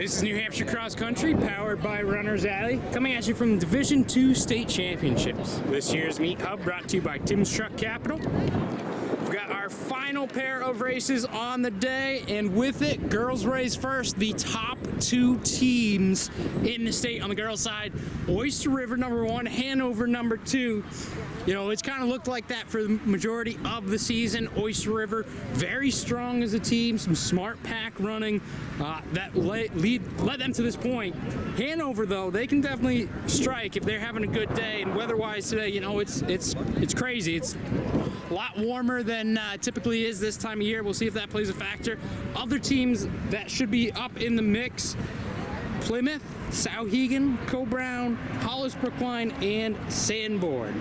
This is New Hampshire Cross Country, powered by Runner's Alley, coming at you from Division II State Championships. This year's Meet Hub brought to you by Tim's Truck Capital. We've got our final pair of races on the day, and with it, girls race first. The top two teams in the state on the girls' side, Oyster River #1, Hanover #2. You know, it's kind of looked like that for the majority of the season. Oyster River, very strong as a team, some smart pack running that led them to this point. Hanover, though, they can definitely strike if they're having a good day. And weather-wise today, you know, it's crazy. It's a lot warmer than typically is this time of year. We'll see if that plays a factor. Other teams that should be up in the mix: Plymouth, Souhegan, Co-Brown, Hollis Brookline, and Sanborn.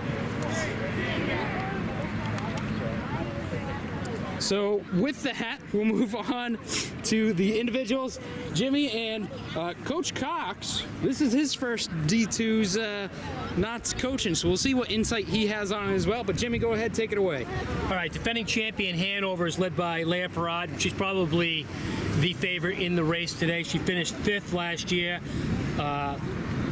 So with that, we'll move on to the individuals. Jimmy and Coach Cox, this is his first D2's not coaching, so we'll see what insight he has on it as well. But Jimmy, go ahead, take it away. All right, defending champion Hanover is led by Leah Parad. She's probably the favorite in the race today. She finished 5th last year.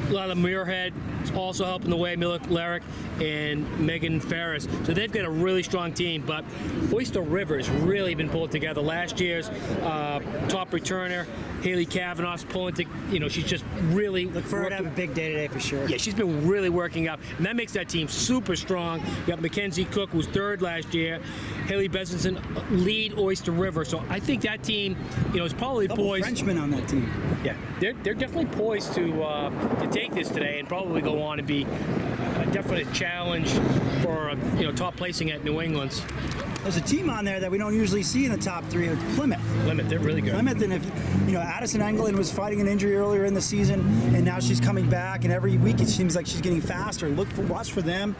Lila Muirhead is also helping the way, Milik Larrick and Megan Ferris. So they've got a really strong team, but Oyster River has really been pulled together. Last year's top returner, Haley Kavanaugh's pulling to, you know, she's just really... Look for her to have a big day today for sure. Yeah, she's been really working up, and that makes that team super strong. You got Mackenzie Cook, who was 3rd last year. Haley Besenson lead Oyster River. So I think that team, you know, is probably poised... Frenchmen on that team. Yeah, they're definitely poised to take this today and probably go on and be a definite challenge for you know, top placing at New England's. There's a team on there that we don't usually see in the top 3. Plymouth. Plymouth, they're really good. Plymouth, and if you know, Addison Englund was fighting an injury earlier in the season, and now she's coming back, and every week it seems like she's getting faster. Watch for them.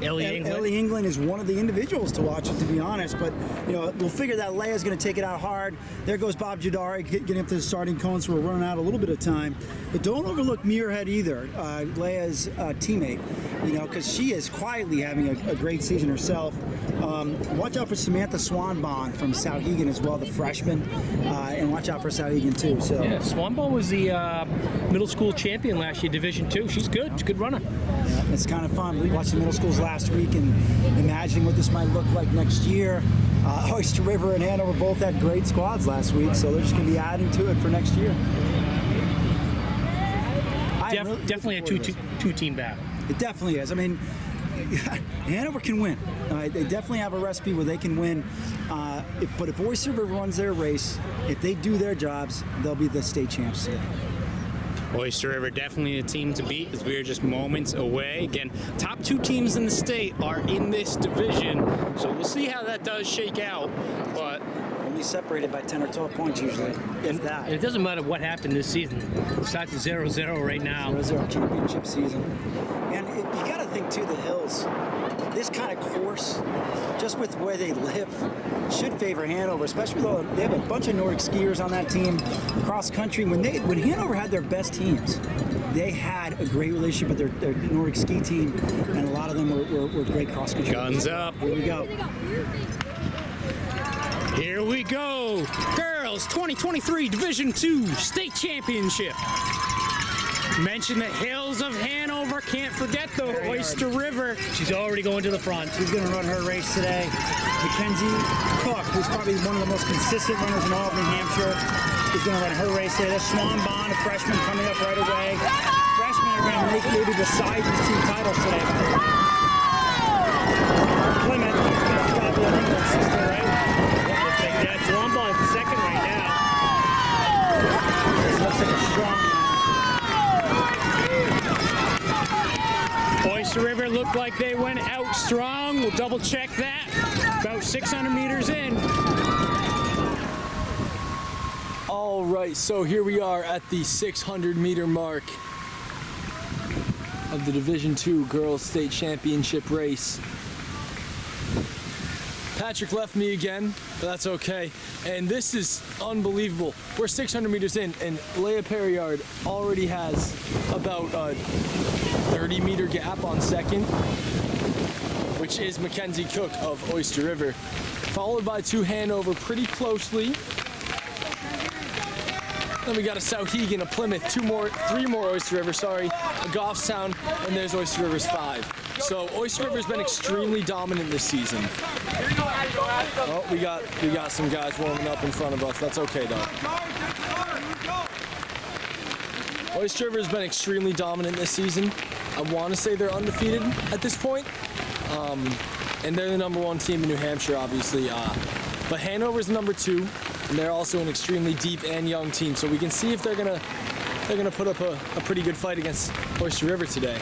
Ellie England is one of the individuals to watch, to be honest. But you know, we'll figure that Leia's going to take it out hard. There goes Bob Jadari getting up to the starting cone, so we're running out a little bit of time. But don't overlook Muirhead either, Leia's teammate. You know, because she is quietly having a great season herself. Watch out for Samantha Swanbond from Souhegan as well, the freshman, and watch out for Souhegan too. So yeah, Swanbond was the middle school champion last year, Division II. She's good. She's a good runner. Yeah, it's kind of fun. We watched the middle schools last week and imagining what this might look like next year. Oyster River and Hanover both had great squads last week, so they're just going to be adding to it for next year. Definitely a two-team battle. It definitely is. I mean, Hanover can win. They definitely have a recipe where they can win. But if Oyster River runs their race, if they do their jobs, they'll be the state champs today. Oyster River definitely a team to beat, as we are just moments away. Again, top 2 teams in the state are in this division, so we'll see how that does shake out. But only separated by 10 or 12 points usually, if that. And it doesn't matter what happened this season. It starts at 0-0 right now. 0-0 championship season. And you got to think, too, the hills. This kind of course, just with where they live, should favor Hanover, especially though they have a bunch of Nordic skiers on that team, cross country. When Hanover had their best teams, they had a great relationship with their Nordic ski team, and a lot of them were great cross country. Guns up. Here we go. Here we go. Girls 2023 Division II State Championship. Mention the hills of Hanover. Can't forget the Oyster River. She's already going to the front. She's going to run her race today. Mackenzie Cook, who's probably one of the most consistent runners in all of New Hampshire, is going to run her race today. There's Swan Bond, a freshman, coming up right away. Freshmen are going to make maybe decide these team titles today. Plymouth, that's got to be an England sister, right? Looks like that. Swan Bond's second right now. This looks like a strong one. Oyster River looked like they went out strong. We'll double check that. About 600 meters in. All right, so here we are at the 600-meter mark of the Division II Girls State Championship race. Patrick left me again, but that's okay. And this is unbelievable. We're 600 meters in, and Leah Perriard already has about a 30-meter gap on second, which is Mackenzie Cook of Oyster River, followed by 2 Hanover pretty closely. Then we got a Souhegan, a Plymouth, three more Oyster River, sorry, a Goffstown, and there's Oyster River's 5. So Oyster River's been extremely dominant this season. Oh, we got some guys warming up in front of us. That's okay though. Oyster River's been extremely dominant this season. I want to say they're undefeated at this point. And they're the #1 team in New Hampshire, obviously. But Hanover's number 2, and they're also an extremely deep and young team. So we can see if they're gonna put up a pretty good fight against Oyster River today.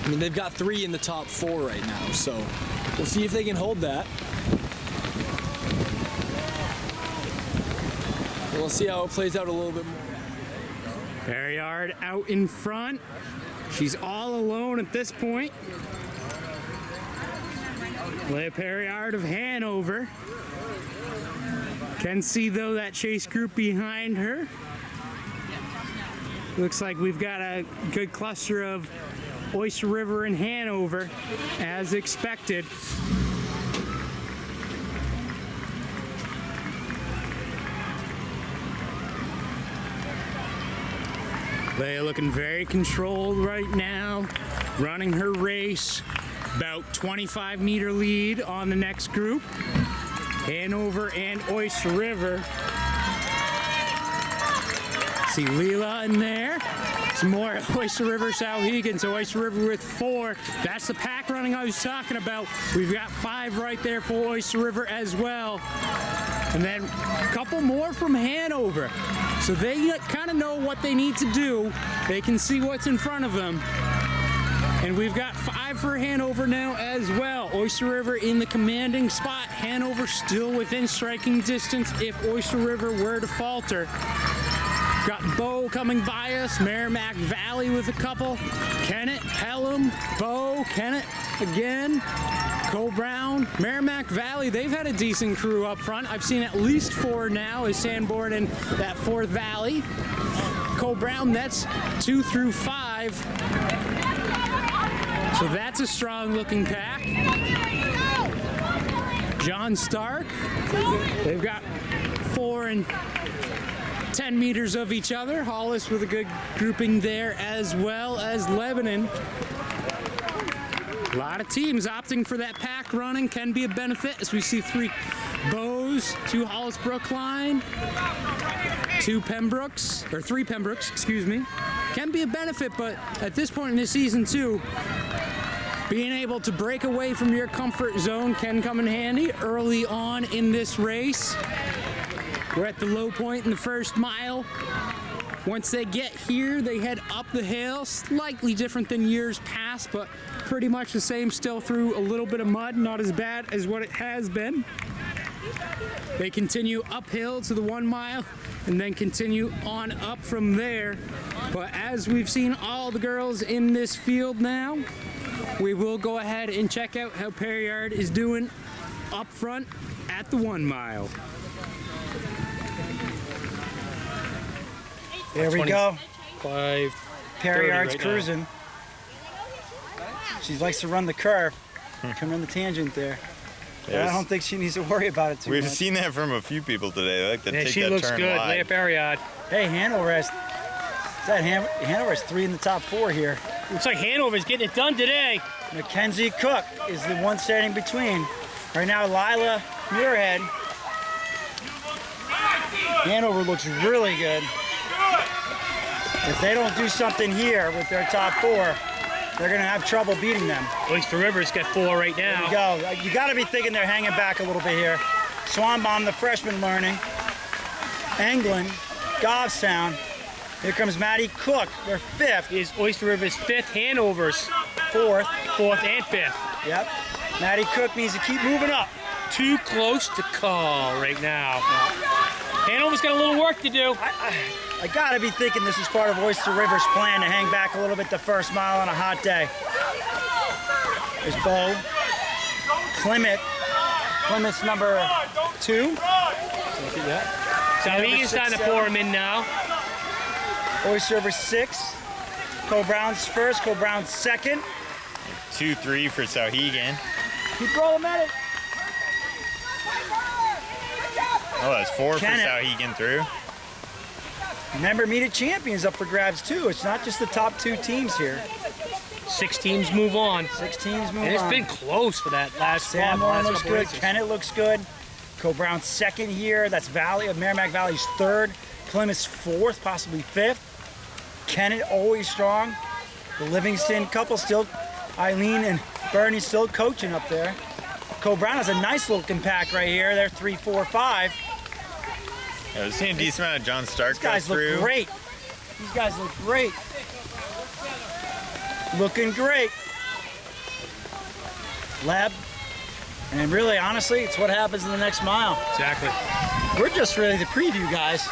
I mean, they've got 3 in the top 4 right now, so we'll see if they can hold that. And we'll see how it plays out a little bit more. Perriard out in front. She's all alone at this point. Leah Perriard of Hanover. Can see, though, that chase group behind her. Looks like we've got a good cluster of Oyster River and Hanover, as expected. Leah looking very controlled right now, running her race. About 25-meter lead on the next group. Hanover and Oyster River. See Leela in there. Some more Oyster River, Souhegan. So Oyster River with 4. That's the pack running I was talking about. We've got 5 right there for Oyster River as well. And then a couple more from Hanover. So they kind of know what they need to do. They can see what's in front of them. And we've got 5 for Hanover now as well. Oyster River in the commanding spot. Hanover still within striking distance if Oyster River were to falter. Got Bow coming by us. Merrimack Valley with a couple. Kennett, Pelham, Bow, Kennett again. Cole Brown, Merrimack Valley, they've had a decent crew up front. I've seen at least 4 now as Sanborn in that 4th Valley. Cole Brown, that's 2 through 5. So that's a strong looking pack. John Stark, they've got 4 and 10 meters of each other. Hollis with a good grouping there, as well as Lebanon. A lot of teams opting for that pack running can be a benefit, as we see 3 Bows, 2 Hollis Brookline, 3 Pembrokes, excuse me. Can be a benefit, but at this point in the season too, being able to break away from your comfort zone can come in handy early on in this race. We're at the low point in the first mile. Once they get here, they head up the hill, slightly different than years past, but pretty much the same, still through a little bit of mud, not as bad as what it has been. They continue uphill to the 1 mile and then continue on up from there. But as we've seen all the girls in this field now, we will go ahead and check out how Perriard is doing up front at the 1 mile. There we go. 5. Perriard's right cruising. She likes to run the curve, come in the tangent there. But I don't think she needs to worry about it too much. We've seen that from a few people today. They like to take she that looks turn good. wide. Leah Perriard. Hey, Hanover has 3 in the top 4 here. Looks like Hanover's getting it done today. Mackenzie Cook is the one standing between. Right now, Lila Muirhead. Hanover looks really good. If they don't do something here with their top 4, they're going to have trouble beating them. Oyster River's got 4 right now. There you go. You got to be thinking they're hanging back a little bit here. Swanbaum, the freshman, learning. England, Goffstown. Here comes Maddie Cook, their 5th. Is Oyster River's 5th, Hanover's 4th. 4th and 5th. Yep. Maddie Cook needs to keep moving up. Too close to call right now. Hanover's got a little work to do. I gotta be thinking this is part of Oyster River's plan to hang back a little bit the first mile on a hot day. There's Bo. Plymouth's number 2. Souhegan's starting to pour him in now. Oyster River 6. Cole Brown's first, Cole Brown's second. 2-3 for Souhegan. Keep rolling at it. Oh, that's 4 for Kennett. Souhegan through. Remember, Meet a Champion's up for grabs too. It's not just the top 2 teams here. 6 teams move on. 6 teams move And it's on. been close for that last spot. Sanborn last looks couple good. races. Kennett looks good. Co-Brown's second here. That's Merrimack Valley's third. Plymouth's fourth, possibly fifth. Kennett always strong. The Livingston couple still, Eileen and Bernie still coaching up there. Co-Brown has a nice looking pack right here. They're 3, 4, 5. Yeah, we've seen a decent amount of John Stark These go guys through. look great. These guys look great. Looking great. Lab. And really, honestly, it's what happens in the next mile. Exactly. We're just ready to preview, guys.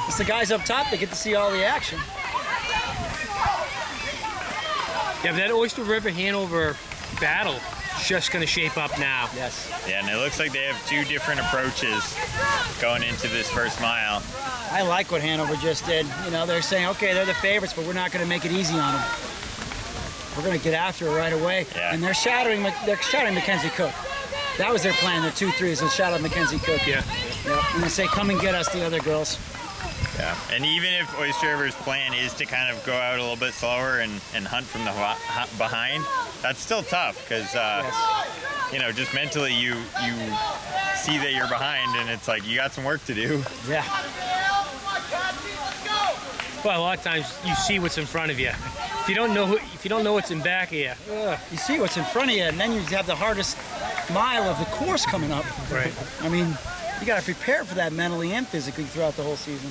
It's the guys up top that get to see all the action. Yeah, but that Oyster River Hanover battle is just going to shape up now. Yes. Yeah, and it looks like they have 2 different approaches going into this first mile. I like what Hanover just did. You know, they're saying, okay, they're the favorites, but we're not going to make it easy on them. We're going to get after it right away. Yeah. And they're shadowing Mackenzie Cook. That was their plan. Their 2-3s and shadow Mackenzie Cook. Yeah. Yep. And they say, come and get us, the other girls. Yeah, and even if Oyster River's plan is to kind of go out a little bit slower and hunt from the behind, that's still tough because, you know, just mentally you see that you're behind and it's like you got some work to do. Yeah. Well, a lot of times you see what's in front of you. If you don't know what's in back of you, You see what's in front of you, and then you have the hardest mile of the course coming up. right? I mean, you got to prepare for that mentally and physically throughout the whole season.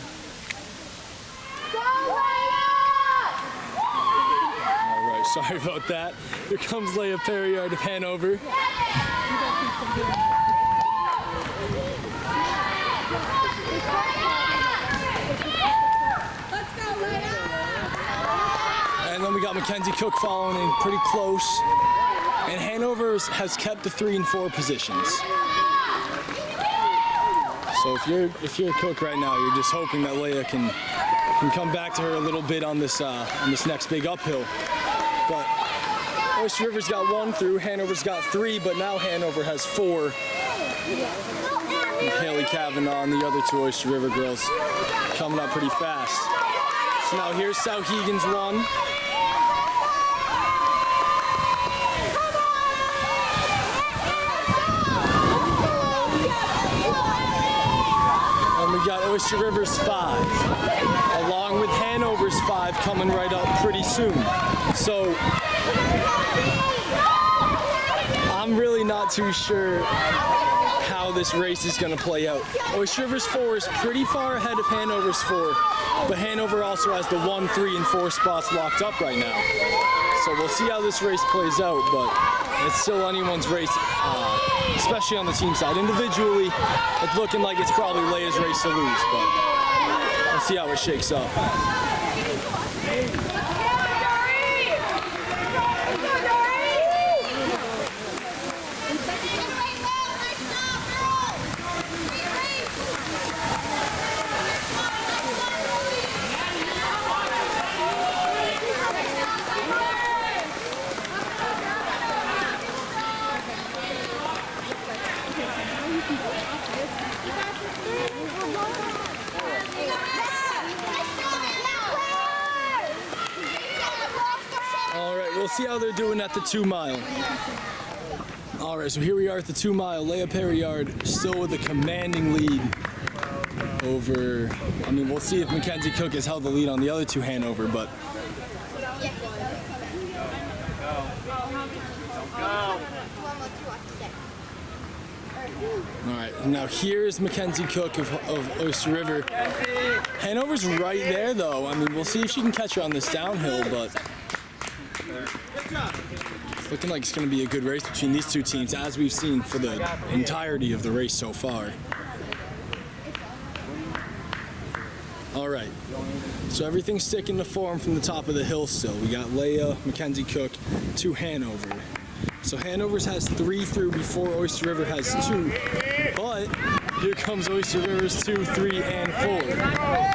All right, sorry about that. Here comes Leia Perriard of Hanover. And then we got Mackenzie Cook following in pretty close. And Hanover has kept the 3 and 4 positions. So if you're a Cook right now, you're just hoping that Leia can come back to her a little bit on this next big uphill. But Oyster River's got 1 through, Hanover's got 3, but now Hanover has 4. And Haley Kavanaugh and the other 2 Oyster River girls coming up pretty fast. So now here's Souhegan's 1. And we got Oyster River's 5, along with Hanover's 5 coming right up pretty soon. So I'm really not too sure how this race is going to play out. Oyster River's 4 is pretty far ahead of Hanover's 4, but Hanover also has the 1, 3, and 4 spots locked up right now. So we'll see how this race plays out, but it's still anyone's race, especially on the team side. Individually, it's looking like it's probably Leia's race to lose, but we'll see how it shakes up. All right, we'll see how they're doing at the 2 mile. All right, so here we are at the 2 mile. Leia Perriard still with a commanding lead over, I mean, we'll see if Mackenzie Cook has held the lead on the other 2 Hanover, but all right, now here's Mackenzie Cook of Oyster River. Hanover's right there, though. I mean, we'll see if she can catch her on this downhill, but it's looking like it's going to be a good race between these 2 teams, as we've seen for the entirety of the race so far. All right, so everything's sticking to form from the top of the hill still. We got Leia, Mackenzie Cook, 2 Hanover. So Hanover's has 3 through before Oyster River has 2. But here comes Oyster River's 2, 3, and 4.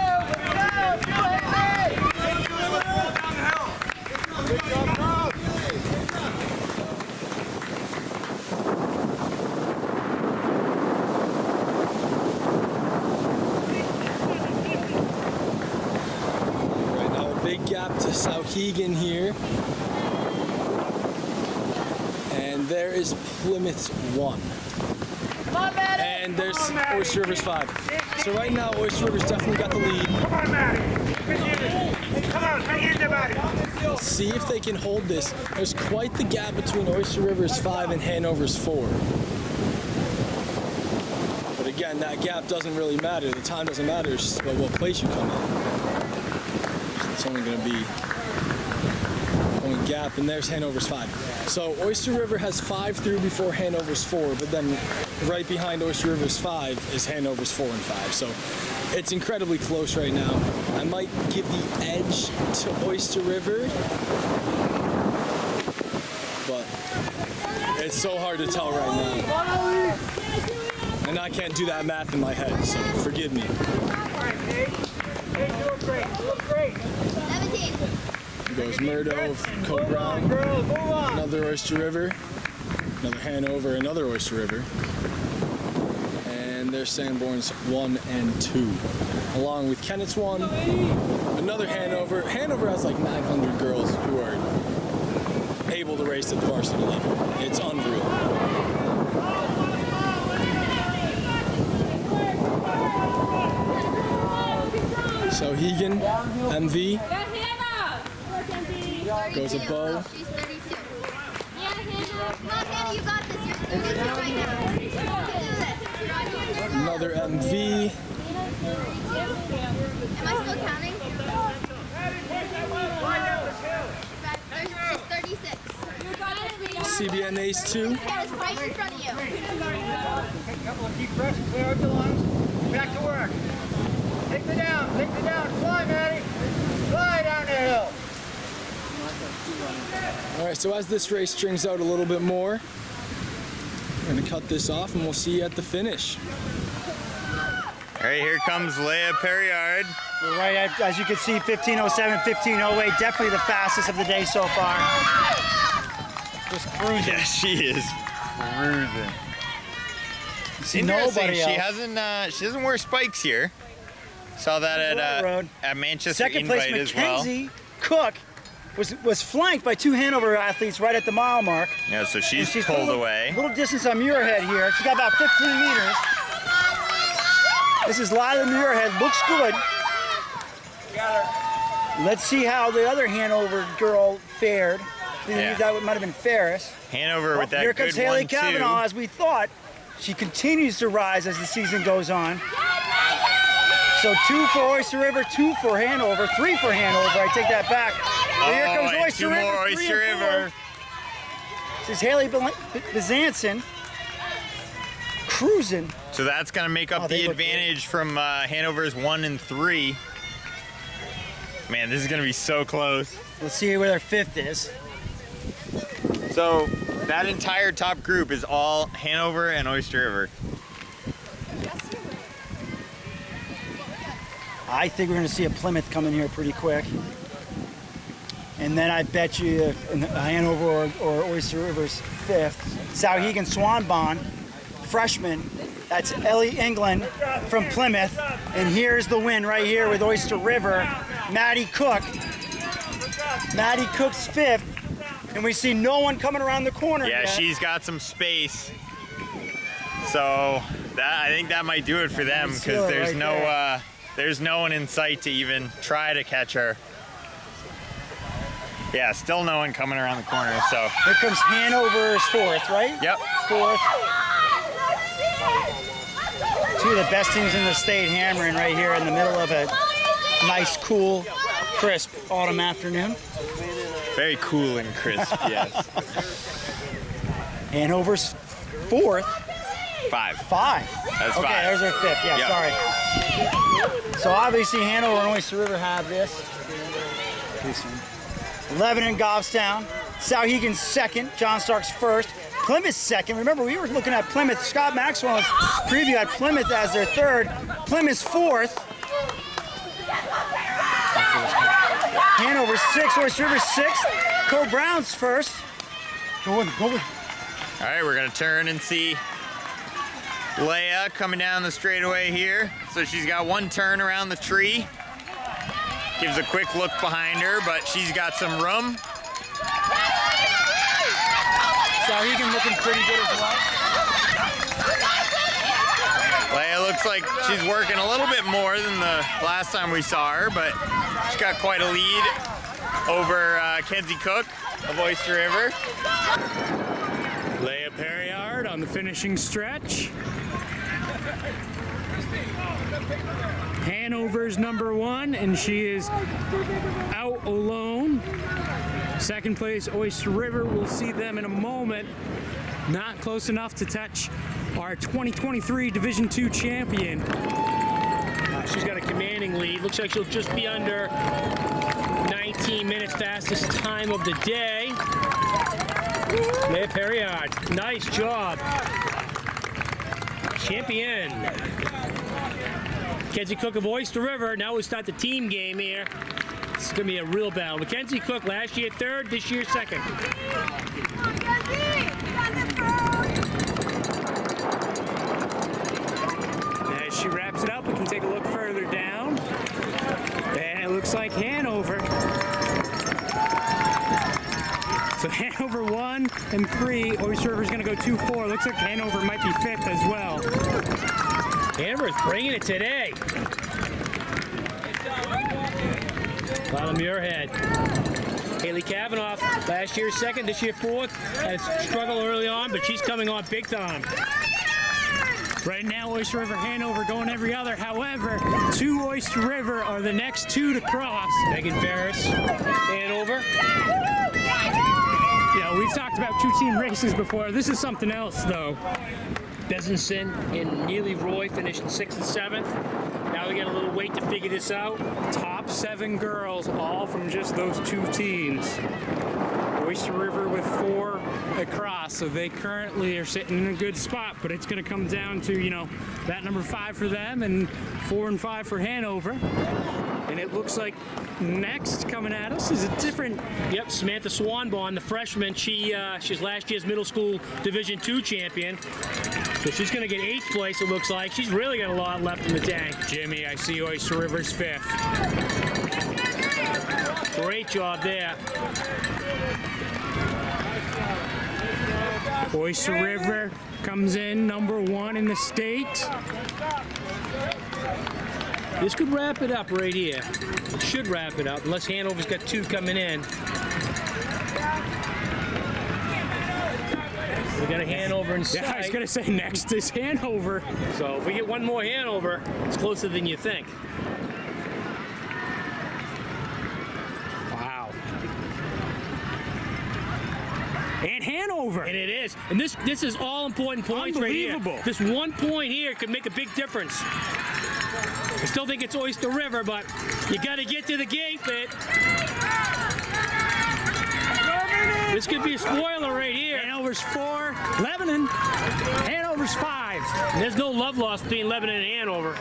Sauhegan here. And there is Plymouth's 1. And there's Oyster River's 5. So right now, Oyster River's definitely got the lead. Come on, Maddie. Come on, hang in there, Maddie. Let's see if they can hold this. There's quite the gap between Oyster River's 5 and Hanover's 4. But again, that gap doesn't really matter. The time doesn't matter. It's just about what place you come in. It's only going to be one gap, and there's Hanover's 5. So Oyster River has 5 through before Hanover's 4, but then right behind Oyster River's 5 is Hanover's 4 and 5. So it's incredibly close right now. I might give the edge to Oyster River, but it's so hard to tell right now. And I can't do that math in my head, so forgive me. Doing great. Doing great. 17. Goes Murdo, Cole Brown, Girls, move on. another Oyster River, another Hanover, another Oyster River. And there's Sanborn's 1 and 2. Along with Kennett's 1, another Hanover. Hanover has like 900 girls who are able to race at the varsity level. It's unreal. Sauhegan, MV, goes a bow. She's 32. Come on, Hannah, you got this. You're 32 right now. You can do this. You're on your Another MV. Am I still counting? She's 36. CBN Ace 2. Hannah's right in front of you. Take a couple of deep breaths, clear out your lungs. Back to work. Take me down. Take me down. Fly, Maddie. Fly down the hill. All right, so as this race strings out a little bit more, we're gonna cut this off and we'll see you at the finish. All right, here comes Leah Perriard. We're right at, as you can see, 15:07, 15:08. Definitely the fastest of the day so far. Just cruising. Yeah, she is cruising. See Interesting, nobody she else. she doesn't wear spikes here. Saw that at Manchester Second place, Invite as well. Mackenzie Cook was flanked by 2 Hanover athletes right at the mile mark. Yeah, so And she's a pulled little- away. Little distance on Muirhead here. She's got about 15 meters. This is Lila Muirhead. Looks good. Let's see how the other Hanover girl fared. I believe Yeah. that might have been Ferris. Hanover with that Here good comes Haley 1-2. Kavanaugh, as we thought. She continues to rise as the season goes on. So 2 for Oyster River, 2 for Hanover, 3 for Hanover. I take that back. But here comes and Oyster 2 River. more 3 Oyster and 4. River. This is Haley Bezanson cruising. So that's going to make up Oh, they the look great. advantage from Hanover's 1 and 3. Man, this is going to be so close. Let's see where their 5th is. So that entire top group is all Hanover and Oyster River. I think we're going to see a Plymouth come in here pretty quick. And then I bet you Hanover or Oyster River's 5th. Sauhegan Swanbond, freshman. That's Ellie England from Plymouth. And here's the win right here with Oyster River. Maddie Cook. Maddie Cook's 5th. And we see no one coming around the corner Yeah, yet. she's got some space. So that I think that might do it for them Nice because hill right there's no one in sight to even try to catch her. Yeah, still no one coming around the corner. So Here comes Hanover's 4th, right? yep. 4th. 2 of the best teams in the state hammering right here in the middle of a nice, cool, crisp autumn afternoon. Very cool and crisp, yes. Hanover's 4th, 5. 5. That's Okay, 5. there's our 5th. Yeah, Yep. sorry. So obviously Hanover and Oyster River have this. 11 in Goffstown. Sauhegan's 2nd. John Stark's 1st. Plymouth's 2nd. Remember, we were looking at Plymouth. Scott Maxwell's preview had Plymouth as their 3rd. Plymouth's 4th. Hanover's 6th. Oyster River's 6th. Cole Brown's 1st. Go in. All right, we're gonna turn and see Leia coming down the straightaway here. So she's got one turn around the tree. gives a quick look behind her, but she's got some room. Sauhegan looking pretty good as well. Leia looks like she's working a little bit more than the last time we saw her, but she's got quite a lead over Kenzie Cook of Oyster River. Leia Perriard on the finishing stretch. Hanover's #1, and she is out alone. Second place, Oyster River. We'll see them in a moment. Not close enough to touch our 2023 Division II champion. She's got a commanding lead. Looks like she'll just be under 19 minutes fastest time of the day. Leia Perriard, nice job. Champion. Kenzie Cook of Oyster River. Now we start the team game here. This is going to be a real battle. Mackenzie Cook, last year 3rd, this year 2nd. As she wraps it up, we can take a look further down. And it looks like Hanover. So Hanover 1 and 3. Oyster River's going to go 2-4. Looks like Hanover might be 5th as well. Hanover's bringing it today. Lila Muirhead. Haley Kavanaugh, last year 2nd, this year 4th. Had a struggle early on, but she's coming on big time. Right now, Oyster River, Hanover going every other. However, 2 Oyster River are the next 2 to cross. Megan Ferris, Hanover. You know, we've talked about 2-team races before. This is something else, though. Besenson and Neely Roy finished 6th and 7th. Now they got a little wait to figure this out. Top 7 girls, all from just those 2 teams. Oyster River with 4 across, so they currently are sitting in a good spot, but it's going to come down to, you know, that number 5 for them and 4 and 5 for Hanover. And it looks like next coming at us is a different... Yep, Samantha Swanbond, the freshman. She's last year's middle school Division II champion. So she's going to get 8th place, it looks like. She's really got a lot left in the tank. Jimmy, I see Oyster River's 5th. Great job there. Oyster River comes in #1 in the state. This could wrap it up right here. It should wrap it up, unless Hanover's got 2 coming in. We got a Hanover in sight. Yeah, I was going to say next is Hanover. So if we get one more Hanover, it's closer than you think. Wow. And Hanover. And it is. And this is all important points right here. Unbelievable. This 1 point here could make a big difference. I still think it's Oyster River, but you got to get to the gate, man. This could be a spoiler right here. Hanover's 4, Lebanon. Hanover's 5. And there's no love lost between Lebanon and Hanover.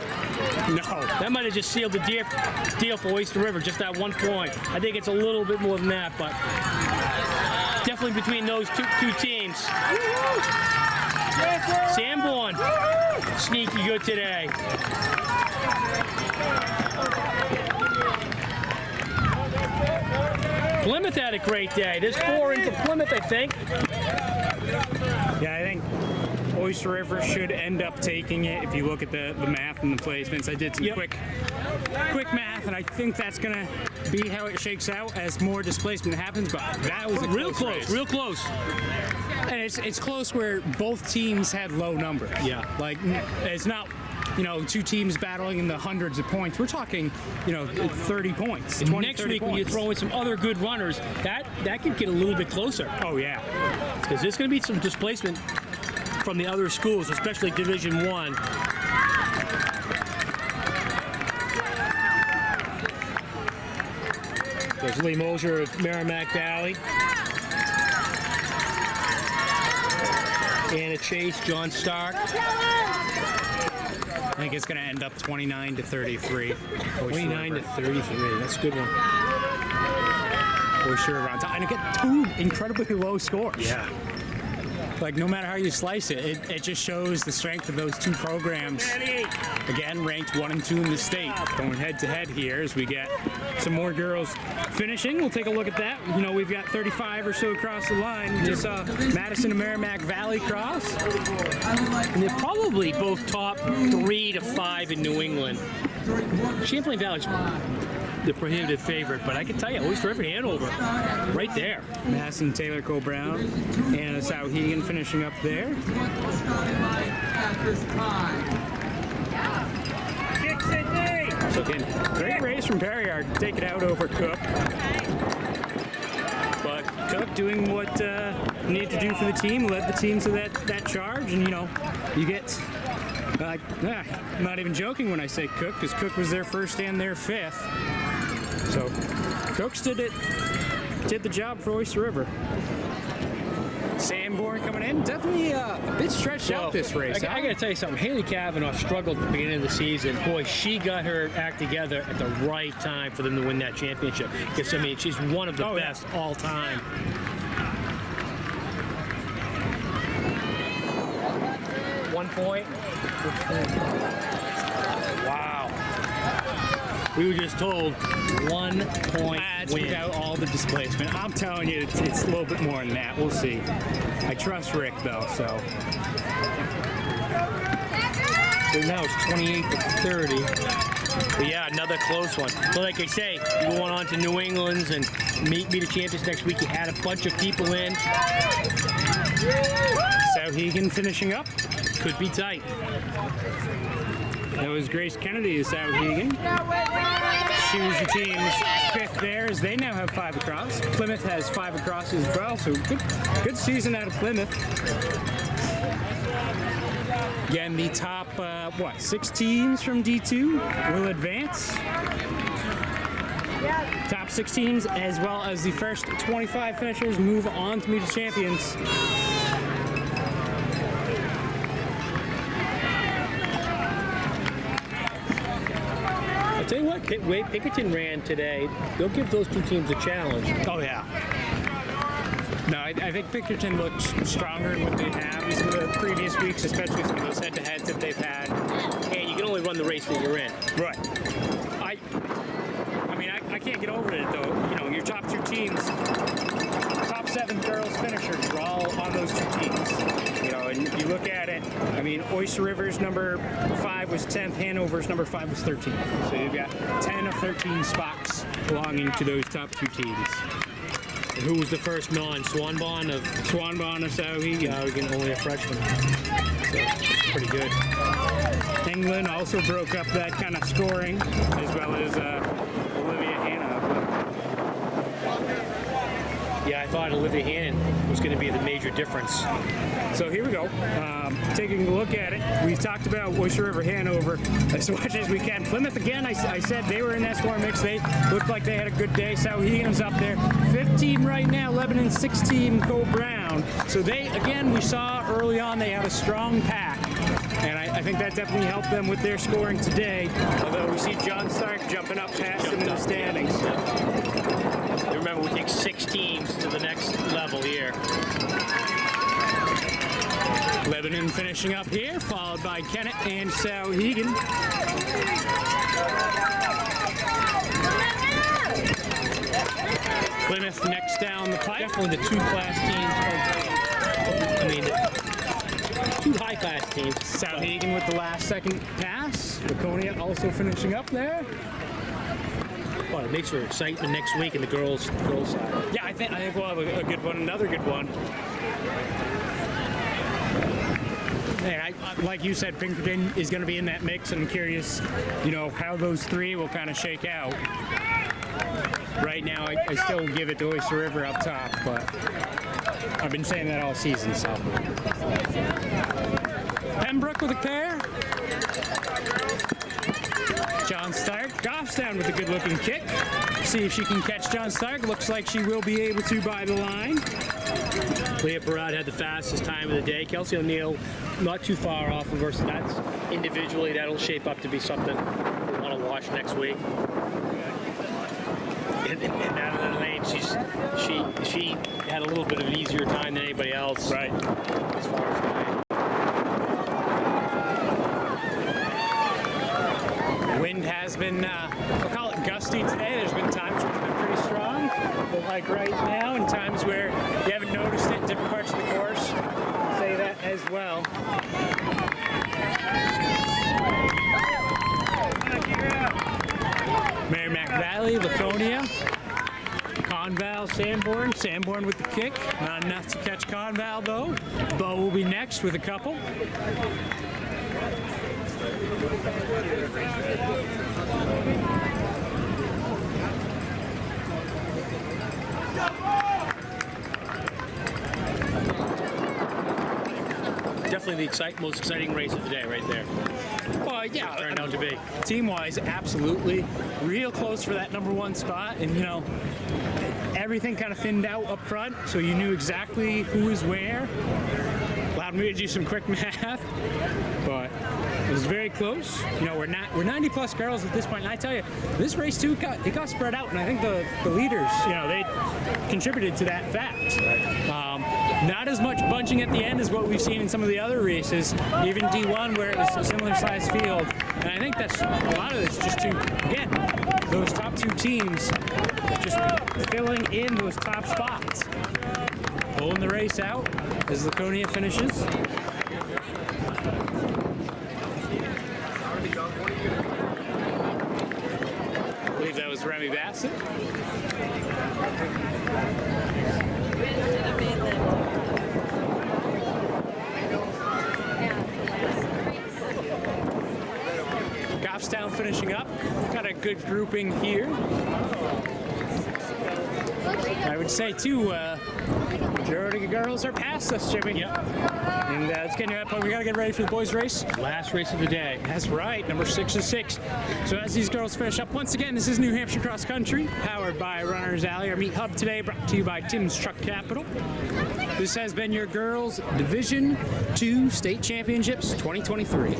No. That might have just sealed the deal for Oyster River, just that 1 point. I think it's a little bit more than that, but definitely between those two teams. Sanborn, sneaky good today. Plymouth had a great day. There's 4 in for Plymouth, I think. Yeah, I think Oyster River should end up taking it if you look at the math and the placements. I did some quick math, and I think that's going to be how it shakes out as more displacement happens, but that was a Real close, race. real close. And it's close where both teams had low numbers. Yeah. Like, it's not, you know, 2 teams battling in the hundreds of points. We're talking, you know, 30 points. And 20, next 30 week, when you points. throw in some other good runners, that could get a little bit closer. Oh, yeah. Because there's going to be some displacement from the other schools, especially Division I. There's Lee Mosier of Merrimack Valley. Anna Chase, John Stark. I think it's going to end up 29-33. 29-33. That's a good one. Oyster River on top. And again, 2 incredibly low scores. Yeah. like no matter how you slice it, it just shows the strength of those two programs. Again, ranked 1 and 2 in the state. Going head to head here as we get some more girls finishing. We'll take a look at that. You know, we've got 35 or so across the line. We just saw Madison and Merrimack Valley cross. And they're probably both top 3 to 5 in New England. Champlain Valley's the prohibitive favorite, but I can tell you, Oyster River, Hanover, right there. Madison, Taylor, Cole Brown, Anna Sauhegan finishing up there. So again, great race from Perryard to take it out over Cook. But Cook doing what needed to do for the team, led the team to that charge, and you know, you get. I'm not even joking when I say Cook, because Cook was their first and their fifth. So Cooks did the job for Oyster River. Sanborn coming in, definitely a bit stretched out this race. I got to tell you something. Haley Kavanaugh struggled at the beginning of the season. Boy, she got her act together at the right time for them to win that championship. Because, I mean, she's one of the best all time. One point. Wow. We were just told 1 point That's win. without all the displacement. I'm telling you, it's a little bit more than that. We'll see. I trust Rick, though, so. So now it's 28 to 30. But yeah, another close one. But like I say, you going on to New England's and meet the champions next week. You had a bunch of people in. Sauhegan finishing up. Could be tight. That was Grace Kennedy of Sauhegan. She was the team's fifth there, as they now have 5 across. Plymouth has 5 across as well, so good season out of Plymouth. Again, the top, 6 teams from D2 will advance. Top 6 teams, as well as the first 25 finishers, move on to meet the champions. I'll tell you what, the way Pinkerton ran today, they'll give those two teams a challenge. Oh, yeah. No, I think Pinkerton looks stronger in what they have in some of the previous weeks, especially some of those head-to-heads that they've had. And you can only run the race that you're in. Right. I can't get over it, though. You know, your top 2 teams, top 7 girls finishers are all on those 2 teams. You know, and you look at it, I mean, Oyster River's number 5 was 10th, Hanover's number 5 was 13th. So you've got 10 of 13 spots belonging to those top 2 teams. And who was the first non-Swanbon of Sauhegan? only a freshman. So it's pretty good. England also broke up that kind of scoring, as well as Olivia Hanna. Yeah, I thought Olivia Hannon was going to be the major difference. So here we go. Taking a look at it, we talked about Oyster River, Hanover as much as we can. Plymouth, again, I said they were in that scoring mix. They looked like they had a good day. Sauhegan's up there. 15 right now, Lebanon 16, Cole Brown. So they, again, we saw early on they have a strong pack. And I think that definitely helped them with their scoring today. Although we see John Stark jumping up past them in the standings. Remember, we take 6 teams to the next level here. Lebanon finishing up here, followed by Kennett and Sauhegan. Plymouth next down the pipe. Definitely the 2 class teams. Two high-class teams. Sauhegan with the last second pass. Laconia also finishing up there. Well, it makes for excitement next week in the girls' side. Yeah, I think we'll have a good one, another good one. Hey, like you said, Pinkerton is going to be in that mix, and I'm curious, you know, how those 3 will kind of shake out. Right now, I still give it to Oyster River up top, but I've been saying that all season, so. Pembroke with a pair. John Stark. Goffstown with a good-looking kick. See if she can catch John Stark. Looks like she will be able to by the line. Leah Parad had the fastest time of the day. Kelsey O'Neill not too far off of her, so that's individually, that'll shape up to be something we want to watch next week. And out of the lane, she's She had a little bit of an easier time than anybody else. Right. As far as Wind has been, we'll call it gusty today. There's been times where it's been pretty strong, but like right now, and times where you haven't noticed it in different parts of the course. Say that as well. Merrimack Valley, Laconia, Conval, Sanborn. Sanborn with the kick. Not enough to catch Conval though. Bo will be next with a couple. definitely the most exciting race of the day right there. Well, yeah, Turned out to be. team-wise, absolutely. Real close for that number one spot, and you know, everything kind of thinned out up front, so you knew exactly who was where. Allowed me to do some quick math, but it was very close. You know, we're 90 plus girls at this point, and I tell you, this race too got spread out, and I think the leaders, you know, they contributed to that fact. Not as much bunching at the end as what we've seen in some of the other races, even D1 where it was a similar size field. And I think that's a lot of it's just to, again, those top two teams just filling in those top spots. Pulling the race out as Laconia finishes. I believe that was Remy Bassett. Goffstown finishing up. Got a good grouping here. I would say too, majority of girls are past us, Jimmy. Yep. And it's getting to that point. We got to get ready for the boys' race. Last race of the day. That's right, number 6 is 6. So as these girls finish up, once again, this is New Hampshire Cross Country, powered by Runners Alley. Our meet hub today brought to you by Tim's Truck Capital. This has been your girls' Division II State Championships 2023.